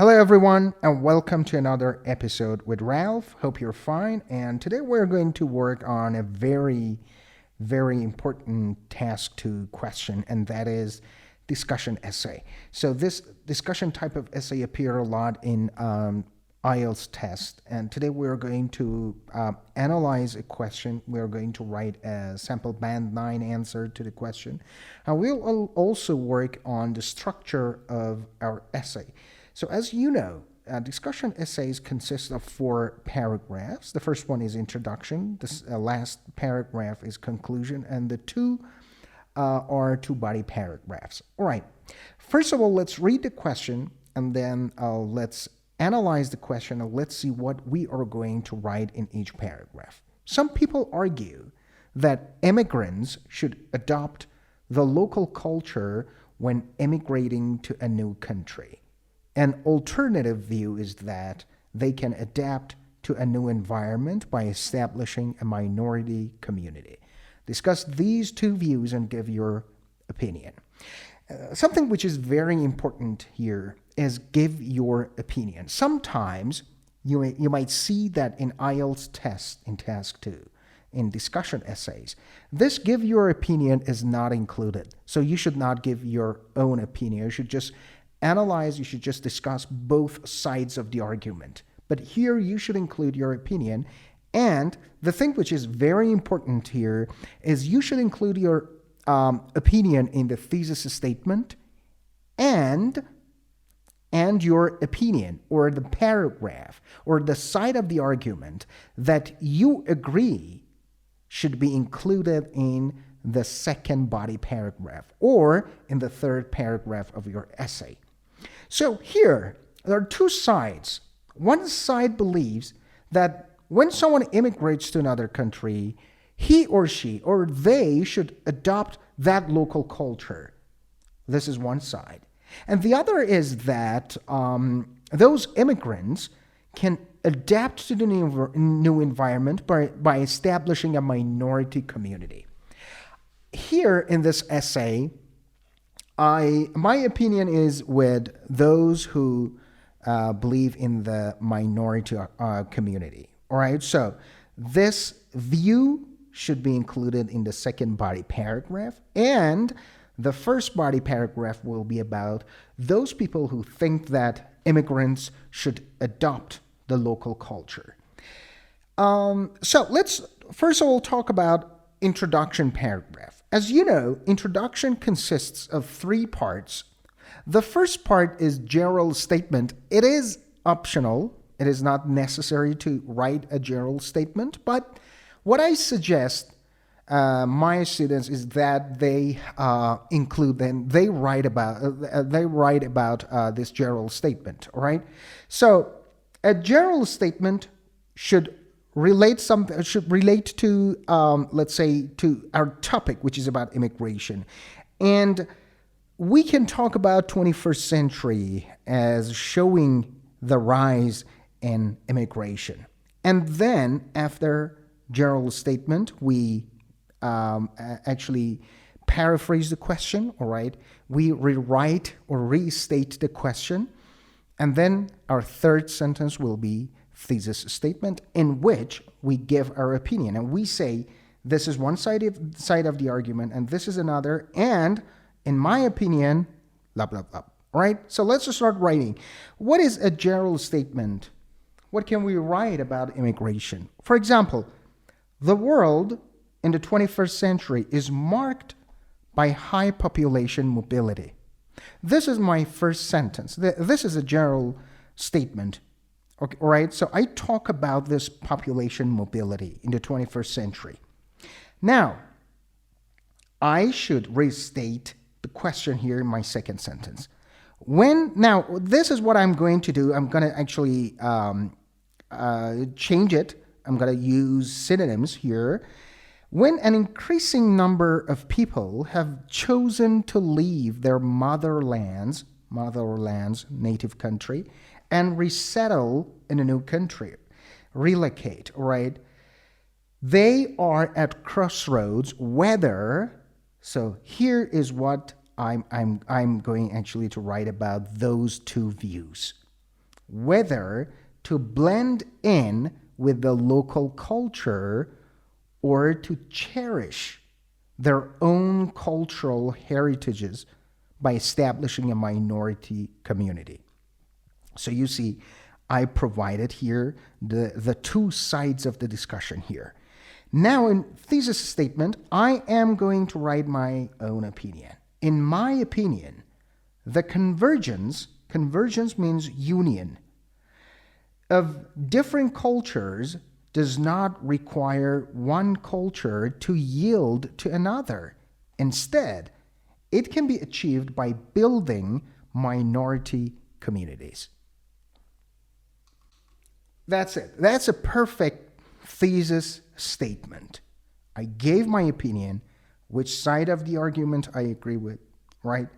Hello, everyone, and welcome to another episode with Ralph. Hope you're fine. And today we're going to work on a very important task to question, and that is discussion essay. So this discussion type of essay appear a lot in IELTS test, and today we're going to analyze a question. We're going to write a sample band 9 answer to the question. And we'll also work on the structure of our essay. So as you know, discussion essays consist of 4 paragraphs. The first one is introduction. The last paragraph is conclusion. And the two are 2 body paragraphs. All right. First of all, let's read the question, and then let's analyze the question, and let's see what we are going to write in each paragraph. Some people argue that immigrants should adopt the local culture when emigrating to a new country. An alternative view is that they can adapt to a new environment by establishing a minority community. Discuss these 2 views and give your opinion. Something which is very important here is give your opinion. Sometimes you might see that in IELTS test, in task 2, in discussion essays, this give your opinion is not included. So you should not give your own opinion. You should just analyze, you should just discuss both sides of the argument. But here you should include your opinion. And the thing which is very important here is you should include your opinion in the thesis statement and your opinion or the paragraph or the side of the argument that you agree should be included in the second body paragraph or in the third paragraph of your essay. So here, there are 2 sides. One side believes that when someone immigrates to another country, he or she or they should adopt that local culture. This is one side. And the other is that those immigrants can adapt to the new environment by establishing a minority community. Here in this essay, my opinion is with those who believe in the minority community. All right, so this view should be included in the second body paragraph, and the first body paragraph will be about those people who think that immigrants should adopt the local culture. So let's first of all talk about introduction paragraph. As you know, introduction consists of 3 parts. The first part is general statement. It is optional. It is not necessary to write a general statement, but what I suggest my students is that they include, then they write about this general statement. All right. So a general statement should relate to let's say to our topic, which is about immigration, and we can talk about 21st century as showing the rise in immigration. And then after general statement, we actually paraphrase the question. All right, we rewrite or restate the question, and then our third sentence will be thesis statement, in which we give our opinion and we say this is one side of the argument and this is another, and in my opinion, blah blah blah. All right, so let's just start writing. What is a general statement? What can we write about immigration? For example, the world in the 21st century is marked by high population mobility. This is my first sentence. This is a general statement. Okay, all right, so I talk about this population mobility in the 21st century. Now, I should restate the question here in my second sentence. Now, this is what I'm going to do. I'm going to actually change it. I'm going to use synonyms here. When an increasing number of people have chosen to leave their motherland's native country, and resettle in a new country, relocate, right? They are at crossroads whether, so here is what I'm going actually to write about those 2 views. whether to blend in with the local culture or to cherish their own cultural heritages by establishing a minority community. So you see, I provided here the two sides of the discussion here. Now, in thesis statement, I am going to write my own opinion. In my opinion, the convergence means union, of different cultures does not require one culture to yield to another. Instead, it can be achieved by building minority communities. That's it. That's a perfect thesis statement. I gave my opinion, which side of the argument I agree with, right?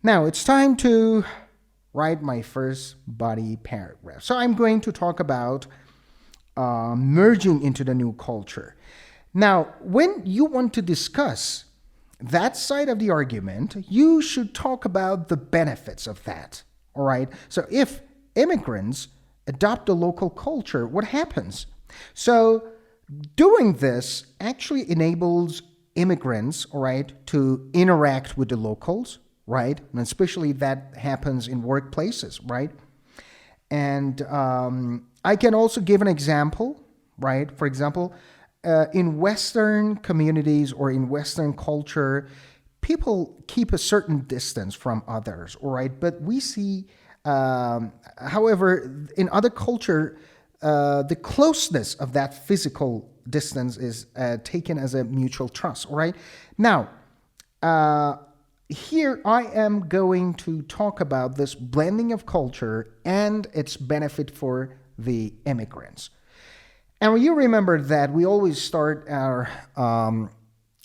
Now it's time to write my first body paragraph. So I'm going to talk about merging into the new culture. Now, when you want to discuss that side of the argument, you should talk about the benefits of that, all right? So if immigrants adopt the local culture, what happens? So doing this actually enables immigrants, all right, to interact with the locals, right? And especially that happens in workplaces, right? And I can also give an example, right? For example, in Western communities or in Western culture, people keep a certain distance from others, all right? But we see, however, in other culture, the closeness of that physical distance is taken as a mutual trust, all right? Now, here I am going to talk about this blending of culture and its benefit for the immigrants. And you remember that we always start our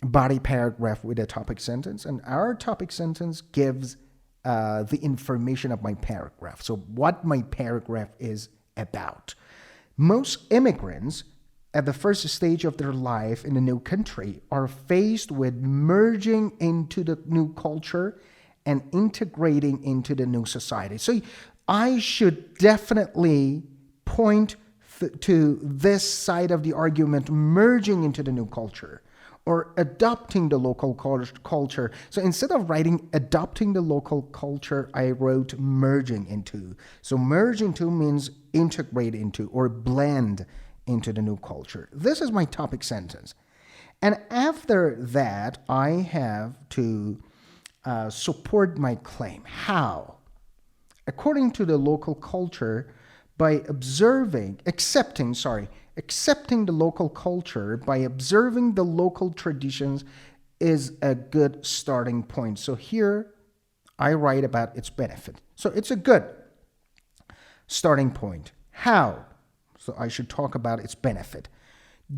body paragraph with a topic sentence, and our topic sentence gives the information of my paragraph. So what my paragraph is about. Most immigrants at the first stage of their life in a new country are faced with merging into the new culture and integrating into the new society. So I should definitely point to this side of the argument, merging into the new culture or adopting the local culture. So instead of writing adopting the local culture, I wrote merging into. So merge into means integrate into or blend into the new culture. This is my topic sentence. And after that, I have to support my claim. How? According to the local culture, by accepting the local culture, by observing the local traditions is a good starting point. So here I write about its benefit. So it's a good starting point. How? So I should talk about its benefit.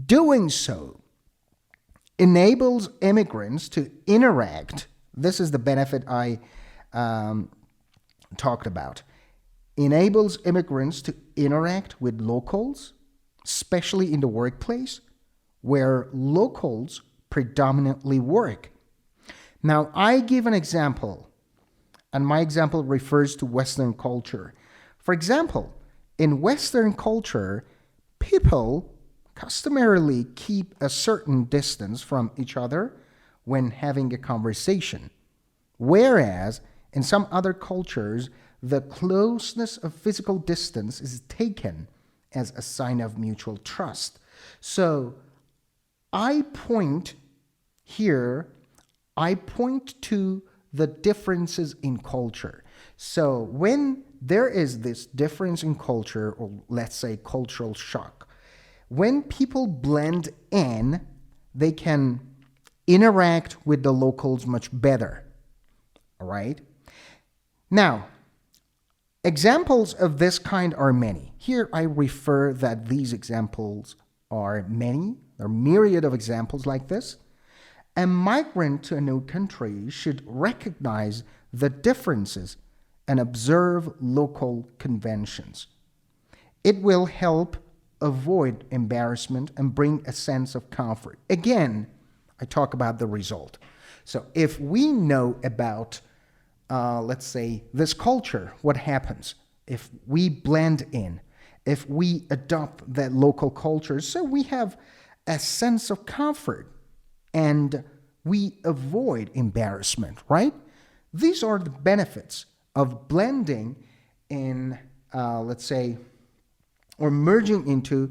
Doing so enables immigrants to interact. This is the benefit I talked about. Enables immigrants to interact with locals, especially in the workplace, where locals predominantly work. Now, I give an example, and my example refers to Western culture. For example, in Western culture, people customarily keep a certain distance from each other when having a conversation, whereas in some other cultures, the closeness of physical distance is taken as a sign of mutual trust. So I point to the differences in culture. So when there is this difference in culture, or let's say cultural shock, when people blend in, they can interact with the locals much better. All right? Now, examples of this kind are many. Here I refer that these examples are many. There are myriad of examples like this. A migrant to a new country should recognize the differences and observe local conventions. It will help avoid embarrassment and bring a sense of comfort. Again, I talk about the result. So if we know about let's say, this culture, what happens? if we blend in, if we adopt that local culture, so we have a sense of comfort and we avoid embarrassment, right? These are the benefits of blending in, let's say, or merging into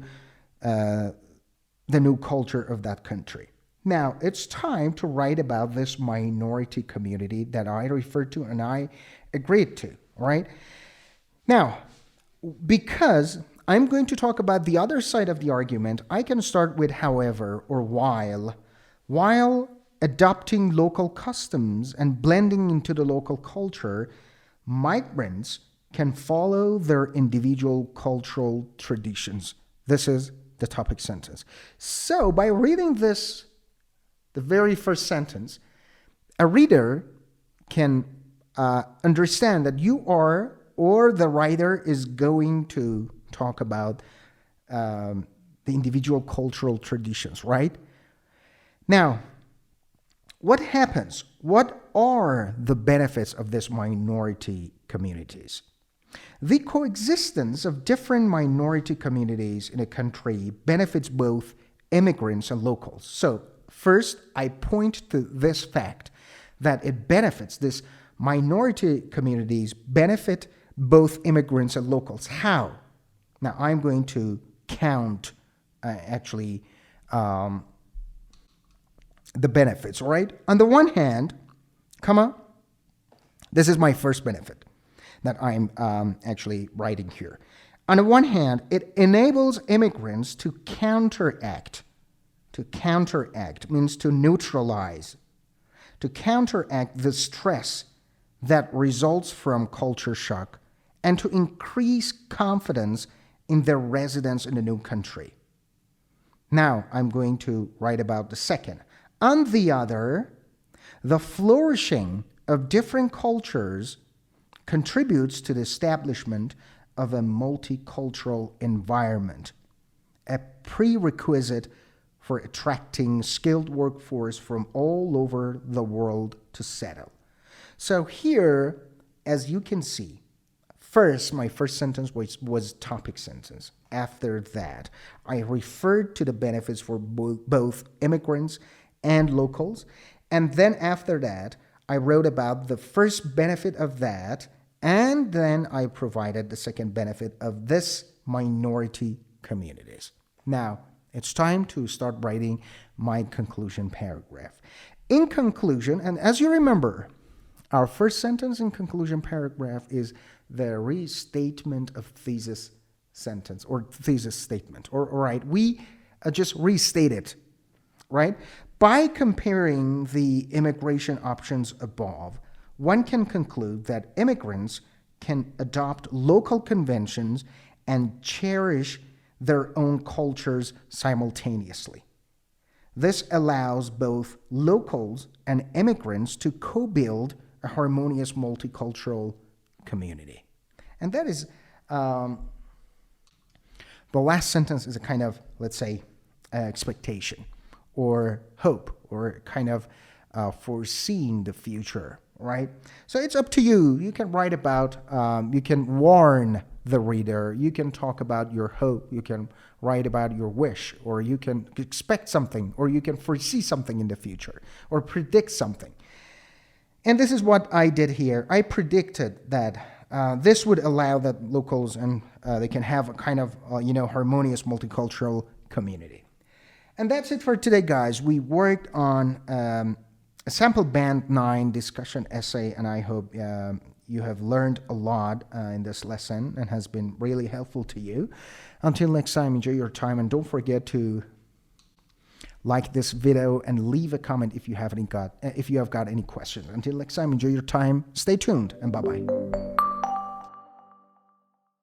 the new culture of that country. Now, it's time to write about this minority community that I referred to and I agreed to, right? Now, because I'm going to talk about the other side of the argument, I can start with however or while adopting local customs and blending into the local culture, migrants can follow their individual cultural traditions. This is the topic sentence. So by reading this, the very first sentence, a reader can understand that you are, or the writer is going to talk about the individual cultural traditions, right? Now, what happens? What are the benefits of this minority communities? The coexistence of different minority communities in a country benefits both immigrants and locals. So, first, I point to this fact that it benefits, this minority communities benefit both immigrants and locals. How? Now, I'm going to count the benefits, all right? On the one hand, this is my first benefit that I'm actually writing here. On the one hand, it enables immigrants to counteract. To counteract means to neutralize. To counteract the stress that results from culture shock and to increase confidence in their residence in a new country. Now, I'm going to write about the second. On the other, the flourishing of different cultures contributes to the establishment of a multicultural environment, a prerequisite for attracting skilled workforce from all over the world to settle. So here, as you can see, first, my first sentence was topic sentence. After that, I referred to the benefits for both immigrants and locals. And then after that, I wrote about the first benefit of that, and then I provided the second benefit of this minority communities. Now, it's time to start writing my conclusion paragraph. In conclusion, and as you remember, our first sentence in conclusion paragraph is the restatement of thesis sentence or thesis statement. All right, we just restate it, right? By comparing the immigration options above, one can conclude that immigrants can adopt local conventions and cherish their own cultures simultaneously. This allows both locals and immigrants to co-build a harmonious multicultural community. And that is, the last sentence is a kind of, let's say, expectation or hope or kind of foreseeing the future, right? So it's up to you. You can write about, you can warn the reader, you can talk about your hope, you can write about your wish, or you can expect something, or you can foresee something in the future, or predict something. And this is what I did here. I predicted that this would allow that locals and they can have a kind of, harmonious multicultural community. And that's it for today, guys. We worked on a sample band 9 discussion essay, and I hope you have learned a lot in this lesson and has been really helpful to you. Until next time, enjoy your time, and don't forget to like this video and leave a comment if you have got any questions. Until next time, enjoy your time, stay tuned, and bye-bye.